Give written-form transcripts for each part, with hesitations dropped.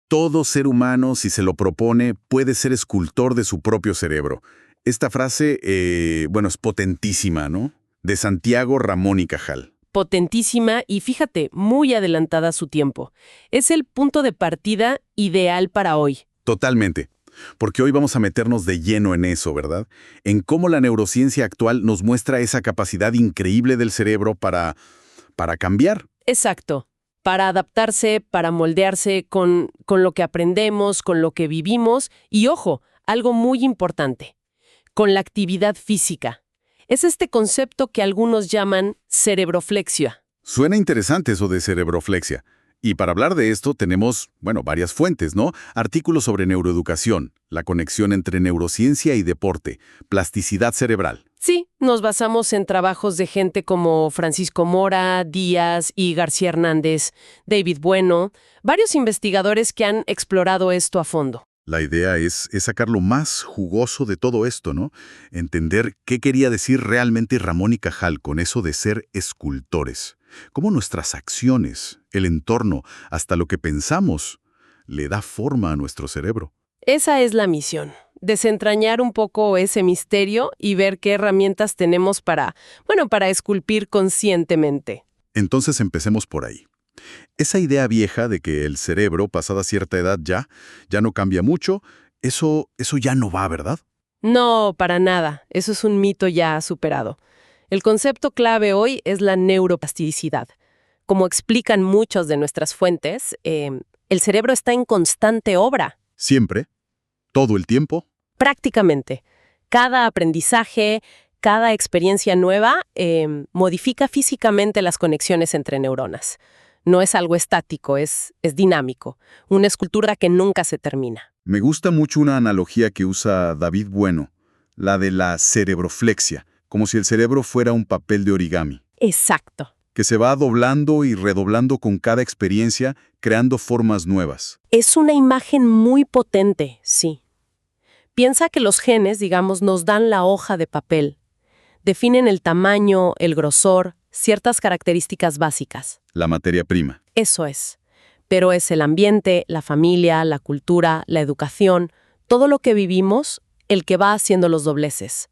Todo ser humano, si se lo propone, puede ser escultor de su propio cerebro. Esta frase, es potentísima, ¿no? De Santiago Ramón y Cajal. Potentísima y fíjate, muy adelantada a su tiempo. Es el punto de partida ideal para hoy. Totalmente. Porque hoy vamos a meternos de lleno en eso, ¿verdad? En cómo la neurociencia actual nos muestra esa capacidad increíble del cerebro para cambiar. Exacto. Para adaptarse, para moldearse con lo que aprendemos, con lo que vivimos y, ojo, algo muy importante, con la actividad física. Es este concepto que algunos llaman cerebroflexia. Suena interesante eso de cerebroflexia. Y para hablar de esto tenemos, varias fuentes, ¿no? Artículos sobre neuroeducación, la conexión entre neurociencia y deporte, plasticidad cerebral. Sí, nos basamos en trabajos de gente como Francisco Mora, Díaz y García Hernández, David Bueno, varios investigadores que han explorado esto a fondo. La idea es sacar lo más jugoso de todo esto, ¿no? Entender qué quería decir realmente Ramón y Cajal con eso de ser escultores. Cómo nuestras acciones, el entorno, hasta lo que pensamos, le da forma a nuestro cerebro. Esa es la misión, desentrañar un poco ese misterio y ver qué herramientas tenemos para esculpir conscientemente. Entonces empecemos por ahí. Esa idea vieja de que el cerebro, pasada cierta edad ya no cambia mucho, eso ya no va, ¿verdad? No, para nada. Eso es un mito ya superado. El concepto clave hoy es la neuroplasticidad. Como explican muchas de nuestras fuentes, el cerebro está en constante obra. Siempre, todo el tiempo. Prácticamente. Cada aprendizaje, cada experiencia nueva modifica físicamente las conexiones entre neuronas. No es algo estático, es dinámico. Una escultura que nunca se termina. Me gusta mucho una analogía que usa David Bueno, la de la cerebroflexia, como si el cerebro fuera un papel de origami. Exacto. Que se va doblando y redoblando con cada experiencia, creando formas nuevas. Es una imagen muy potente, sí. Piensa que los genes, nos dan la hoja de papel. Definen el tamaño, el grosor, ciertas características básicas. La materia prima. Eso es. Pero es el ambiente, la familia, la cultura, la educación, todo lo que vivimos, el que va haciendo los dobleces.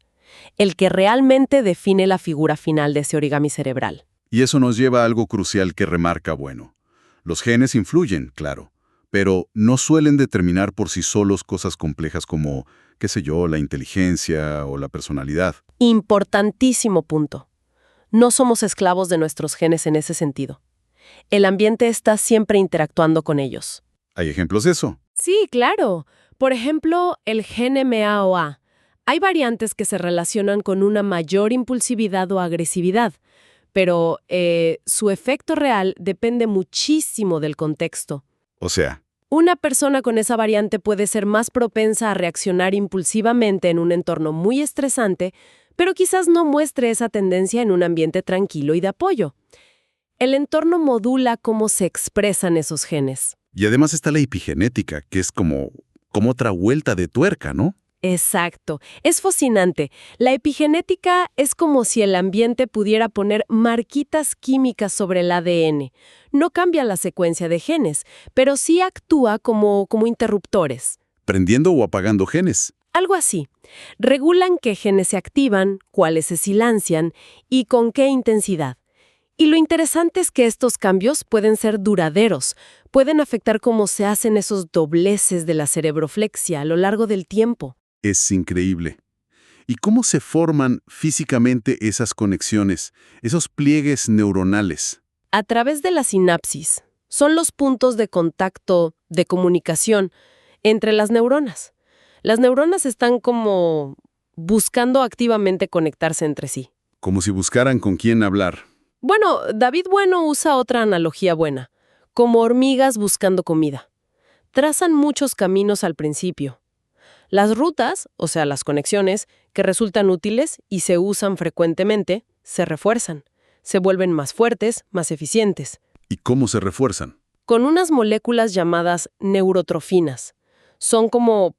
El que realmente define la figura final de ese origami cerebral. Y eso nos lleva a algo crucial que remarca Bueno. Los genes influyen, claro, pero no suelen determinar por sí solos cosas complejas como, la inteligencia o la personalidad. Importantísimo punto. No somos esclavos de nuestros genes en ese sentido. El ambiente está siempre interactuando con ellos. ¿Hay ejemplos de eso? Sí, claro. Por ejemplo, el gen MAOA. Hay variantes que se relacionan con una mayor impulsividad o agresividad, pero su efecto real depende muchísimo del contexto. O sea, una persona con esa variante puede ser más propensa a reaccionar impulsivamente en un entorno muy estresante, pero quizás no muestre esa tendencia en un ambiente tranquilo y de apoyo. El entorno modula cómo se expresan esos genes. y además está la epigenética, que es como otra vuelta de tuerca, ¿no? Exacto. Es fascinante. La epigenética es como si el ambiente pudiera poner marquitas químicas sobre el ADN. No cambia la secuencia de genes, pero sí actúa como interruptores. Prendiendo o apagando genes. Algo así. Regulan qué genes se activan, cuáles se silencian y con qué intensidad. Y lo interesante es que estos cambios pueden ser duraderos, pueden afectar cómo se hacen esos dobleces de la cerebroflexia a lo largo del tiempo. Es increíble. ¿Y cómo se forman físicamente esas conexiones, esos pliegues neuronales? A través de la sinapsis, son los puntos de contacto, de comunicación, entre las neuronas. Las neuronas están como buscando activamente conectarse entre sí. Como si buscaran con quién hablar. Bueno, David Bueno usa otra analogía buena, como hormigas buscando comida. Trazan muchos caminos al principio. Las rutas, o sea, las conexiones, que resultan útiles y se usan frecuentemente, se refuerzan, se vuelven más fuertes, más eficientes. ¿Y cómo se refuerzan? Con unas moléculas llamadas neurotrofinas. Son como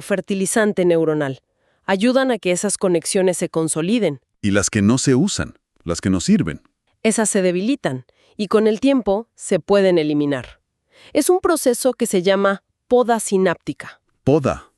fertilizante neuronal. Ayudan a que esas conexiones se consoliden. Y las que no se usan, las que no sirven. Esas se debilitan y con el tiempo se pueden eliminar. Es un proceso que se llama poda sináptica. Poda,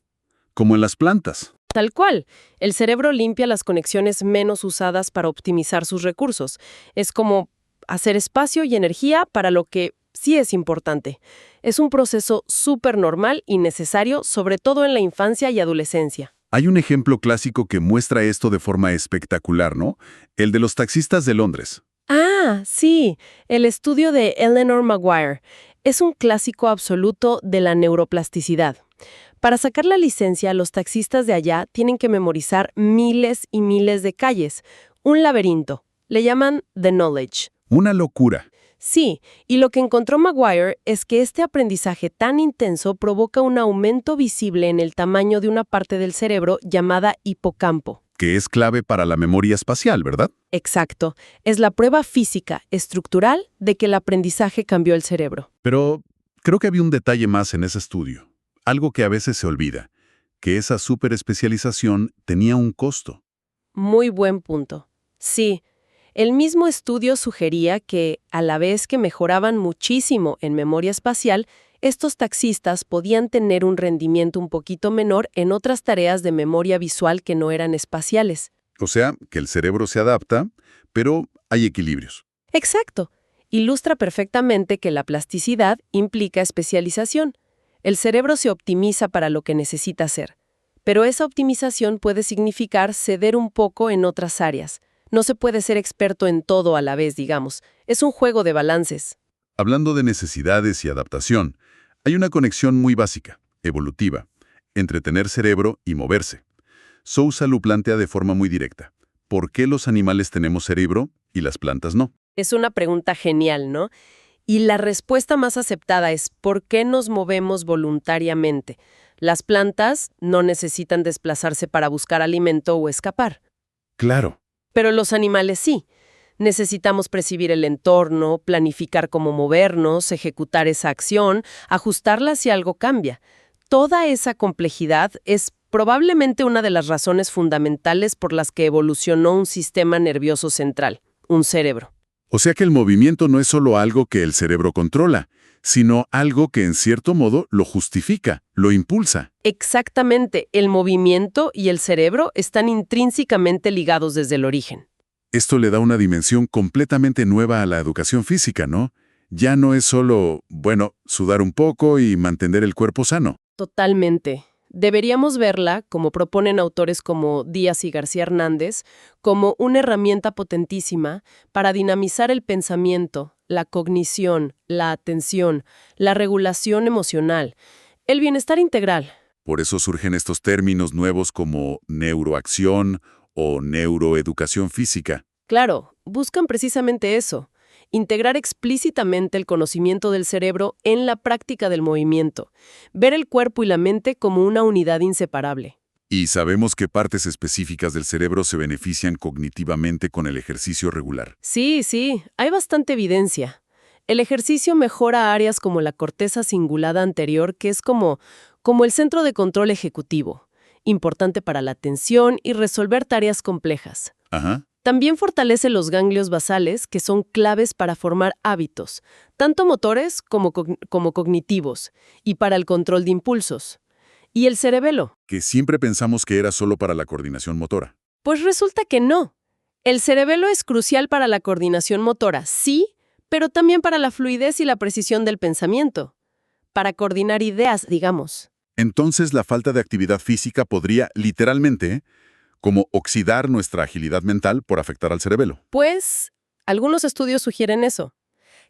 como en las plantas. Tal cual, el cerebro limpia las conexiones menos usadas para optimizar sus recursos. Es como hacer espacio y energía para lo que sí es importante. Es un proceso súper normal y necesario, sobre todo en la infancia y adolescencia. Hay un ejemplo clásico que muestra esto de forma espectacular, ¿no? El de los taxistas de Londres. Ah, sí, el estudio de Eleanor Maguire es un clásico absoluto de la neuroplasticidad. Para sacar la licencia, los taxistas de allá tienen que memorizar miles y miles de calles. Un laberinto. Le llaman The Knowledge. Una locura. Sí, y lo que encontró Maguire es que este aprendizaje tan intenso provoca un aumento visible en el tamaño de una parte del cerebro llamada hipocampo. Que es clave para la memoria espacial, ¿verdad? Exacto. Es la prueba física, estructural, de que el aprendizaje cambió el cerebro. Pero creo que había un detalle más en ese estudio. Algo que a veces se olvida, que esa superespecialización tenía un costo. Muy buen punto. Sí. El mismo estudio sugería que, a la vez que mejoraban muchísimo en memoria espacial, estos taxistas podían tener un rendimiento un poquito menor en otras tareas de memoria visual que no eran espaciales. O sea, que el cerebro se adapta, pero hay equilibrios. Exacto. Ilustra perfectamente que la plasticidad implica especialización. El cerebro se optimiza para lo que necesita hacer, pero esa optimización puede significar ceder un poco en otras áreas. No se puede ser experto en todo a la vez, digamos. Es un juego de balances. Hablando de necesidades y adaptación, hay una conexión muy básica, evolutiva, entre tener cerebro y moverse. Sousa lo plantea de forma muy directa. ¿Por qué los animales tenemos cerebro y las plantas no? Es una pregunta genial, ¿no? Y la respuesta más aceptada es ¿por qué nos movemos voluntariamente? Las plantas no necesitan desplazarse para buscar alimento o escapar. Claro. Pero los animales sí. Necesitamos percibir el entorno, planificar cómo movernos, ejecutar esa acción, ajustarla si algo cambia. Toda esa complejidad es probablemente una de las razones fundamentales por las que evolucionó un sistema nervioso central, un cerebro. O sea que el movimiento no es solo algo que el cerebro controla, sino algo que en cierto modo lo justifica, lo impulsa. Exactamente, el movimiento y el cerebro están intrínsecamente ligados desde el origen. Esto le da una dimensión completamente nueva a la educación física, ¿no? Ya no es solo, sudar un poco y mantener el cuerpo sano. Totalmente. Deberíamos verla, como proponen autores como Díaz y García Hernández, como una herramienta potentísima para dinamizar el pensamiento, la cognición, la atención, la regulación emocional, el bienestar integral. Por eso surgen estos términos nuevos como neuroacción o neuroeducación física. Claro, buscan precisamente eso, integrar explícitamente el conocimiento del cerebro en la práctica del movimiento, ver el cuerpo y la mente como una unidad inseparable. Y sabemos que partes específicas del cerebro se benefician cognitivamente con el ejercicio regular. Sí, hay bastante evidencia. El ejercicio mejora áreas como la corteza cingulada anterior, que es como el centro de control ejecutivo, importante para la atención y resolver tareas complejas. Ajá. También fortalece los ganglios basales, que son claves para formar hábitos, tanto motores como cognitivos, y para el control de impulsos. ¿Y el cerebelo? Que siempre pensamos que era solo para la coordinación motora. Pues resulta que no. El cerebelo es crucial para la coordinación motora, sí, pero también para la fluidez y la precisión del pensamiento. Para coordinar ideas, digamos. Entonces la falta de actividad física podría, literalmente, como oxidar nuestra agilidad mental por afectar al cerebelo. Pues, algunos estudios sugieren eso.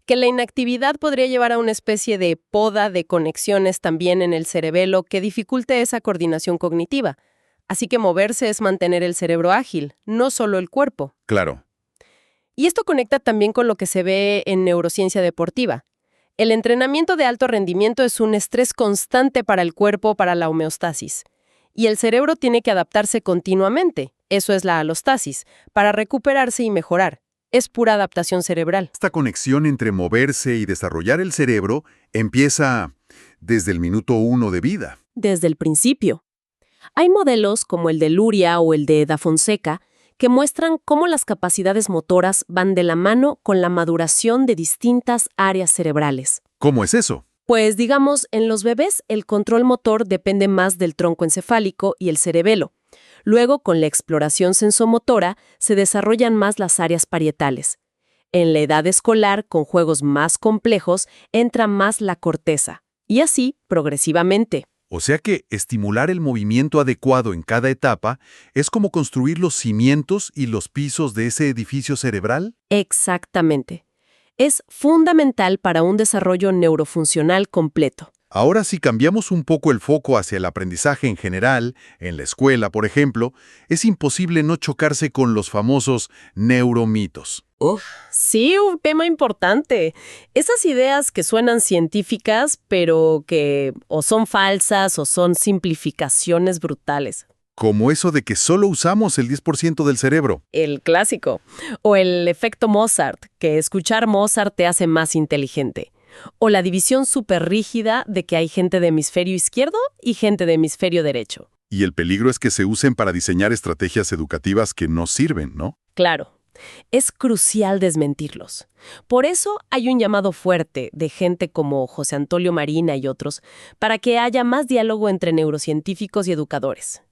Que la inactividad podría llevar a una especie de poda de conexiones también en el cerebelo que dificulte esa coordinación cognitiva. Así que moverse es mantener el cerebro ágil, no solo el cuerpo. Claro. Y esto conecta también con lo que se ve en neurociencia deportiva. El entrenamiento de alto rendimiento es un estrés constante para el cuerpo, para la homeostasis. Y el cerebro tiene que adaptarse continuamente, eso es la alostasis, para recuperarse y mejorar. Es pura adaptación cerebral. Esta conexión entre moverse y desarrollar el cerebro empieza desde el minuto 1 de vida. Desde el principio. Hay modelos como el de Luria o el de Da Fonseca que muestran cómo las capacidades motoras van de la mano con la maduración de distintas áreas cerebrales. ¿Cómo es eso? Pues digamos, en los bebés el control motor depende más del tronco encefálico y el cerebelo. Luego, con la exploración sensomotora, se desarrollan más las áreas parietales. En la edad escolar, con juegos más complejos, entra más la corteza. Y así, progresivamente. O sea que estimular el movimiento adecuado en cada etapa es como construir los cimientos y los pisos de ese edificio cerebral. Exactamente. Es fundamental para un desarrollo neurofuncional completo. Ahora, si cambiamos un poco el foco hacia el aprendizaje en general, en la escuela, por ejemplo, es imposible no chocarse con los famosos neuromitos. Sí, un tema importante. Esas ideas que suenan científicas, pero que o son falsas o son simplificaciones brutales. Como eso de que solo usamos el 10% del cerebro. El clásico. O el efecto Mozart, que escuchar Mozart te hace más inteligente. O la división súper rígida de que hay gente de hemisferio izquierdo y gente de hemisferio derecho. Y el peligro es que se usen para diseñar estrategias educativas que no sirven, ¿no? Claro. Es crucial desmentirlos. Por eso hay un llamado fuerte de gente como José Antonio Marina y otros para que haya más diálogo entre neurocientíficos y educadores.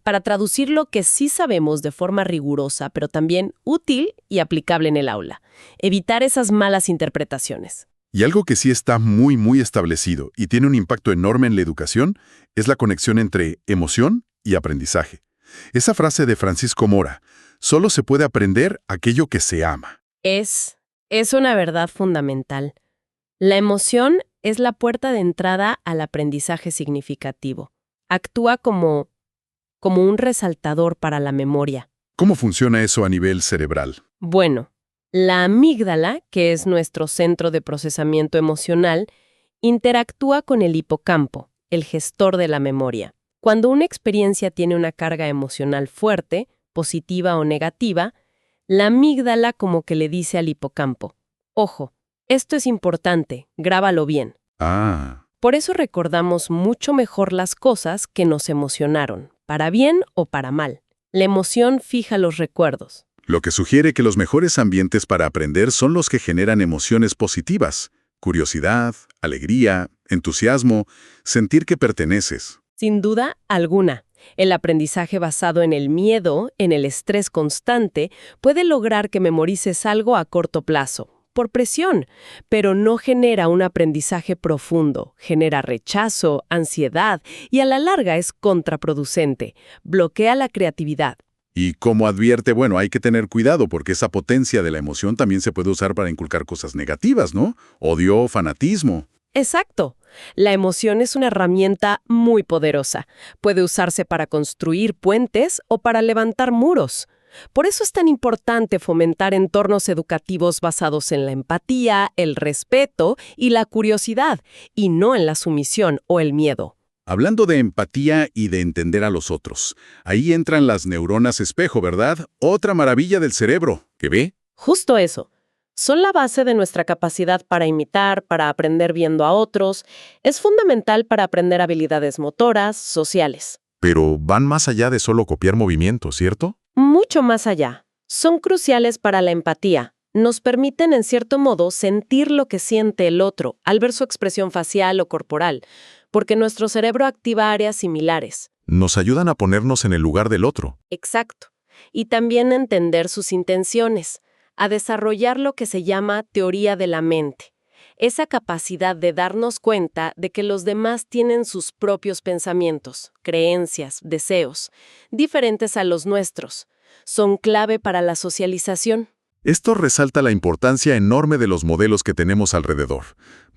Para traducir lo que sí sabemos de forma rigurosa, pero también útil y aplicable en el aula. Evitar esas malas interpretaciones. Y algo que sí está muy establecido y tiene un impacto enorme en la educación es la conexión entre emoción y aprendizaje. Esa frase de Francisco Mora, solo se puede aprender aquello que se ama. Es una verdad fundamental. La emoción es la puerta de entrada al aprendizaje significativo. Actúa como un resaltador para la memoria. ¿Cómo funciona eso a nivel cerebral? Bueno, la amígdala, que es nuestro centro de procesamiento emocional, interactúa con el hipocampo, el gestor de la memoria. Cuando una experiencia tiene una carga emocional fuerte, positiva o negativa, la amígdala como que le dice al hipocampo, ojo, esto es importante, grábalo bien. Por eso recordamos mucho mejor las cosas que nos emocionaron, para bien o para mal. La emoción fija los recuerdos. Lo que sugiere que los mejores ambientes para aprender son los que generan emociones positivas, curiosidad, alegría, entusiasmo, sentir que perteneces. Sin duda alguna, el aprendizaje basado en el miedo, en el estrés constante, puede lograr que memorices algo a corto plazo, por presión, pero no genera un aprendizaje profundo, genera rechazo, ansiedad y a la larga es contraproducente, bloquea la creatividad. Y como advierte, bueno, hay que tener cuidado porque esa potencia de la emoción también se puede usar para inculcar cosas negativas, ¿no? Odio, fanatismo. Exacto. La emoción es una herramienta muy poderosa. Puede usarse para construir puentes o para levantar muros. Por eso es tan importante fomentar entornos educativos basados en la empatía, el respeto y la curiosidad, y no en la sumisión o el miedo. Hablando de empatía y de entender a los otros, ahí entran las neuronas espejo, ¿verdad? Otra maravilla del cerebro. ¿Qué ve? Justo eso. Son la base de nuestra capacidad para imitar, para aprender viendo a otros. Es fundamental para aprender habilidades motoras, sociales. Pero van más allá de solo copiar movimientos, ¿cierto? Mucho más allá. Son cruciales para la empatía. Nos permiten, en cierto modo, sentir lo que siente el otro al ver su expresión facial o corporal, porque nuestro cerebro activa áreas similares. Nos ayudan a ponernos en el lugar del otro. Exacto. Y también a entender sus intenciones, a desarrollar lo que se llama teoría de la mente. Esa capacidad de darnos cuenta de que los demás tienen sus propios pensamientos, creencias, deseos, diferentes a los nuestros. Son clave para la socialización. Esto resalta la importancia enorme de los modelos que tenemos alrededor.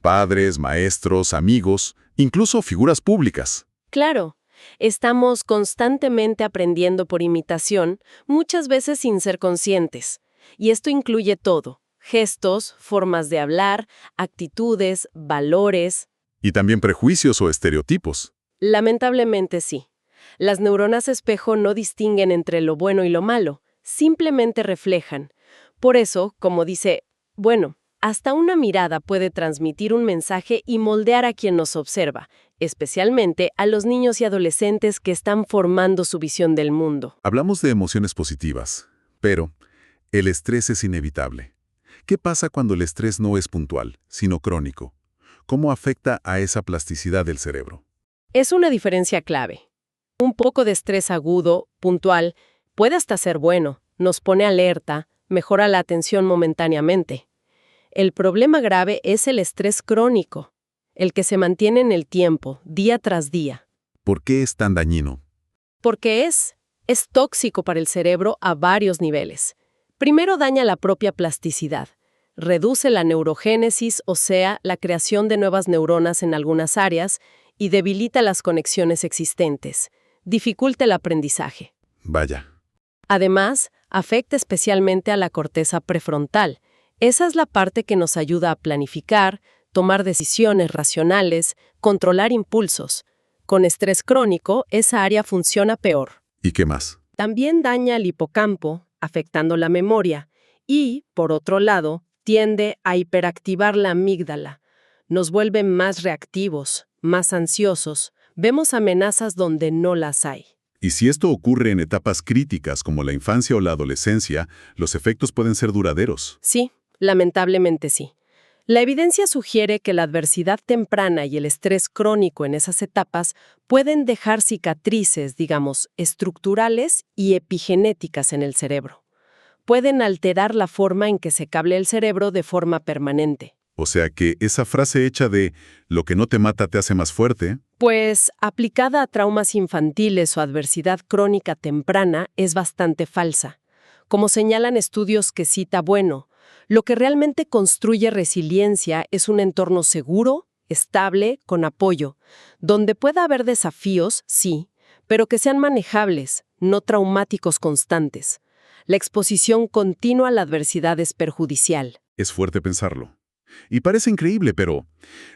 Padres, maestros, amigos, incluso figuras públicas. Claro, estamos constantemente aprendiendo por imitación, muchas veces sin ser conscientes. Y esto incluye todo: gestos, formas de hablar, actitudes, valores. Y también prejuicios o estereotipos. Lamentablemente sí. Las neuronas espejo no distinguen entre lo bueno y lo malo, simplemente reflejan. Por eso, como dice, hasta una mirada puede transmitir un mensaje y moldear a quien nos observa, especialmente a los niños y adolescentes que están formando su visión del mundo. Hablamos de emociones positivas, pero el estrés es inevitable. ¿Qué pasa cuando el estrés no es puntual, sino crónico? ¿Cómo afecta a esa plasticidad del cerebro? Es una diferencia clave. Un poco de estrés agudo, puntual, puede hasta ser bueno, nos pone alerta, mejora la atención momentáneamente. El problema grave es el estrés crónico, el que se mantiene en el tiempo, día tras día. ¿Por qué es tan dañino? Porque es tóxico para el cerebro a varios niveles. Primero daña la propia plasticidad. Reduce la neurogénesis, o sea, la creación de nuevas neuronas en algunas áreas, y debilita las conexiones existentes. Dificulta el aprendizaje. Vaya. Además, afecta especialmente a la corteza prefrontal. Esa es la parte que nos ayuda a planificar, tomar decisiones racionales, controlar impulsos. Con estrés crónico, esa área funciona peor. ¿Y qué más? También daña el hipocampo, afectando la memoria, y, por otro lado, tiende a hiperactivar la amígdala. Nos vuelve más reactivos, más ansiosos, vemos amenazas donde no las hay. Y si esto ocurre en etapas críticas como la infancia o la adolescencia, los efectos pueden ser duraderos. Sí, lamentablemente sí. La evidencia sugiere que la adversidad temprana y el estrés crónico en esas etapas pueden dejar cicatrices, digamos, estructurales y epigenéticas en el cerebro. Pueden alterar la forma en que se cable el cerebro de forma permanente. O sea que esa frase hecha de «lo que no te mata te hace más fuerte», Pues, aplicada a traumas infantiles o adversidad crónica temprana, es bastante falsa. Como señalan estudios que cita Bueno, lo que realmente construye resiliencia es un entorno seguro, estable, con apoyo, donde pueda haber desafíos, sí, pero que sean manejables, no traumáticos constantes. La exposición continua a la adversidad es perjudicial. es fuerte pensarlo. Y parece increíble, pero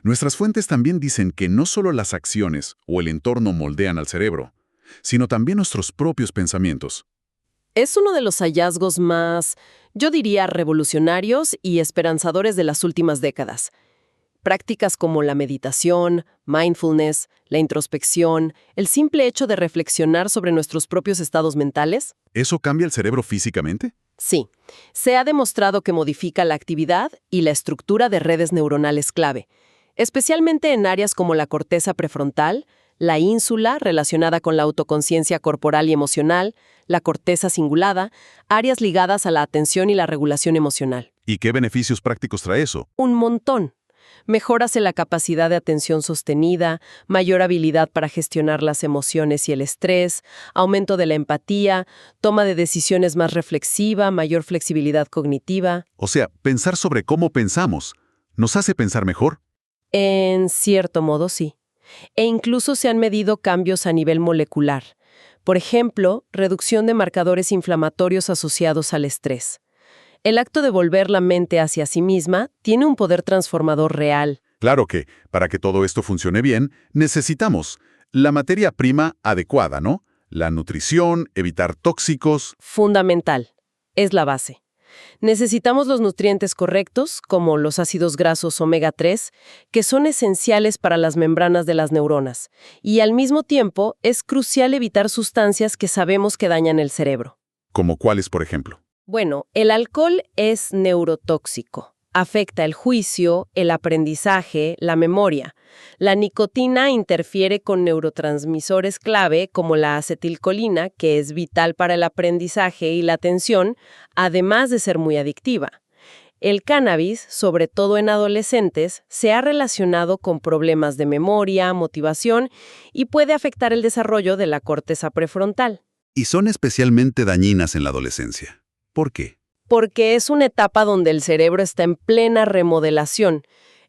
nuestras fuentes también dicen que no solo las acciones o el entorno moldean al cerebro, sino también nuestros propios pensamientos. Es uno de los hallazgos más, yo diría, revolucionarios y esperanzadores de las últimas décadas. Prácticas como la meditación, mindfulness, la introspección, el simple hecho de reflexionar sobre nuestros propios estados mentales. ¿Eso cambia el cerebro físicamente? Sí, se ha demostrado que modifica la actividad y la estructura de redes neuronales clave, especialmente en áreas como la corteza prefrontal, la ínsula relacionada con la autoconciencia corporal y emocional, la corteza cingulada, áreas ligadas a la atención y la regulación emocional. ¿Y qué beneficios prácticos trae eso? Un montón. Mejoras en la capacidad de atención sostenida, mayor habilidad para gestionar las emociones y el estrés, aumento de la empatía, toma de decisiones más reflexiva, mayor flexibilidad cognitiva. O sea, pensar sobre cómo pensamos, ¿nos hace pensar mejor? En cierto modo, sí. E incluso se han medido cambios a nivel molecular. Por ejemplo, reducción de marcadores inflamatorios asociados al estrés. El acto de volver la mente hacia sí misma tiene un poder transformador real. Claro que, para que todo esto funcione bien, necesitamos la materia prima adecuada, ¿no? La nutrición, evitar tóxicos. Fundamental. Es la base. Necesitamos los nutrientes correctos, como los ácidos grasos omega 3, que son esenciales para las membranas de las neuronas, y al mismo tiempo es crucial evitar sustancias que sabemos que dañan el cerebro. ¿Como cuáles, por ejemplo? Bueno, el alcohol es neurotóxico. Afecta el juicio, el aprendizaje, la memoria. La nicotina interfiere con neurotransmisores clave como la acetilcolina, que es vital para el aprendizaje y la atención, además de ser muy adictiva. El cannabis, sobre todo en adolescentes, se ha relacionado con problemas de memoria, motivación y puede afectar el desarrollo de la corteza prefrontal. Y son especialmente dañinas en la adolescencia. ¿Por qué? Porque es una etapa donde el cerebro está en plena remodelación.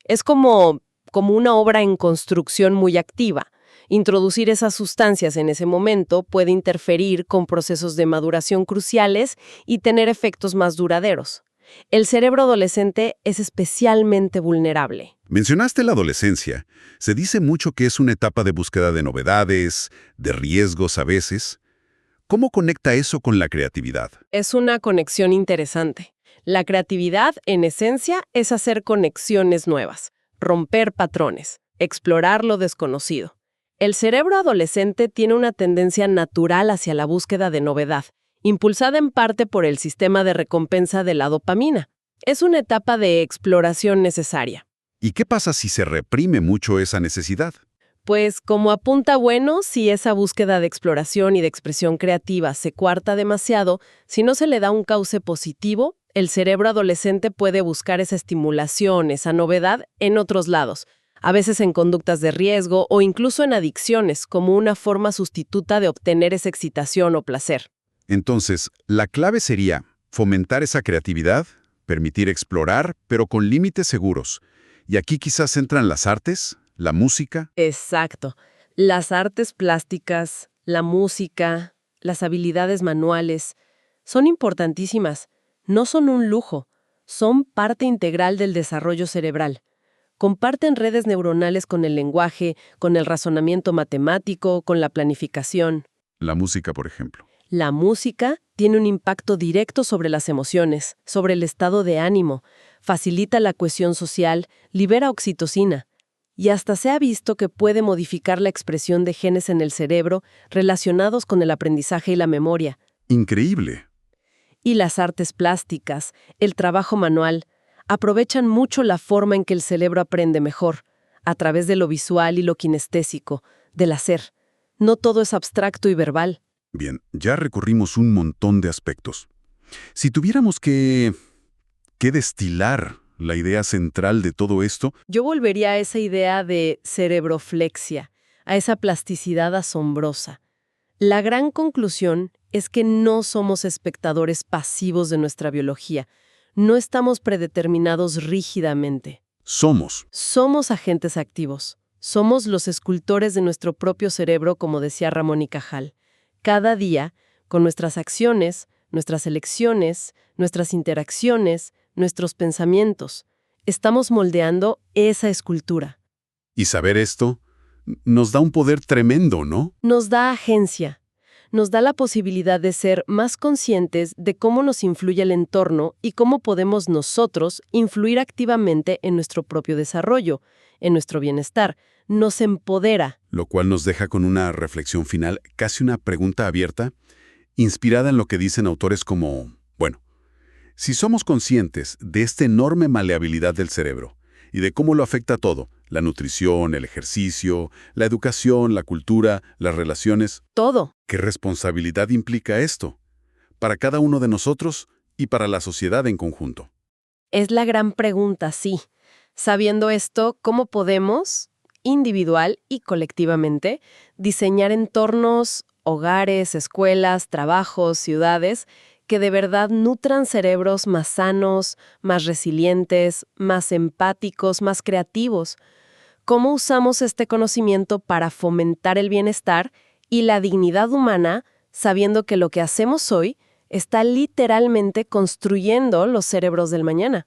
Es como una obra en construcción muy activa. Introducir esas sustancias en ese momento puede interferir con procesos de maduración cruciales y tener efectos más duraderos. El cerebro adolescente es especialmente vulnerable. Mencionaste la adolescencia. Se dice mucho que es una etapa de búsqueda de novedades, de riesgos a veces. ¿Cómo conecta eso con la creatividad? Es una conexión interesante. La creatividad, en esencia, es hacer conexiones nuevas, romper patrones, explorar lo desconocido. El cerebro adolescente tiene una tendencia natural hacia la búsqueda de novedad, impulsada en parte por el sistema de recompensa de la dopamina. Es una etapa de exploración necesaria. ¿Y qué pasa si se reprime mucho esa necesidad? Pues como apunta bueno, si esa búsqueda de exploración y de expresión creativa se coarta demasiado, si no se le da un cauce positivo, el cerebro adolescente puede buscar esa estimulación, esa novedad, en otros lados, a veces en conductas de riesgo o incluso en adicciones, como una forma sustituta de obtener esa excitación o placer. Entonces, la clave sería fomentar esa creatividad, permitir explorar, pero con límites seguros. Y aquí quizás entran las artes, la música. Exacto. Las artes plásticas, la música, las habilidades manuales, son importantísimas. No son un lujo, son parte integral del desarrollo cerebral. Comparten redes neuronales con el lenguaje, con el razonamiento matemático, con la planificación. La música, por ejemplo. La música tiene un impacto directo sobre las emociones, sobre el estado de ánimo, facilita la cohesión social, libera oxitocina. Y hasta se ha visto que puede modificar la expresión de genes en el cerebro relacionados con el aprendizaje y la memoria. Increíble. Y las artes plásticas, el trabajo manual, aprovechan mucho la forma en que el cerebro aprende mejor, a través de lo visual y lo kinestésico, del hacer. No todo es abstracto y verbal. Bien, ya recorrimos un montón de aspectos. Si tuviéramos que destilar la idea central de todo esto, Yo volvería a esa idea de cerebroflexia, a esa plasticidad asombrosa. La gran conclusión es que no somos espectadores pasivos de nuestra biología. No estamos predeterminados rígidamente. Somos agentes activos. Somos los escultores de nuestro propio cerebro, como decía Ramón y Cajal. Cada día, con nuestras acciones, nuestras elecciones, nuestras interacciones, nuestros pensamientos, estamos moldeando esa escultura. Y saber esto nos da un poder tremendo, ¿no? Nos da agencia. Nos da la posibilidad de ser más conscientes de cómo nos influye el entorno y cómo podemos nosotros influir activamente en nuestro propio desarrollo, en nuestro bienestar. Nos empodera. Lo cual nos deja con una reflexión final, casi una pregunta abierta, inspirada en lo que dicen autores como, bueno, si somos conscientes de esta enorme maleabilidad del cerebro y de cómo lo afecta todo, la nutrición, el ejercicio, la educación, la cultura, las relaciones, Todo. ¿qué responsabilidad implica esto? Para cada uno de nosotros y para la sociedad en conjunto. Es la gran pregunta, sí. Sabiendo esto, ¿cómo podemos, individual y colectivamente, diseñar entornos, hogares, escuelas, trabajos, ciudades, que de verdad nutran cerebros más sanos, más resilientes, más empáticos, más creativos? ¿Cómo usamos este conocimiento para fomentar el bienestar y la dignidad humana, sabiendo que lo que hacemos hoy está literalmente construyendo los cerebros del mañana?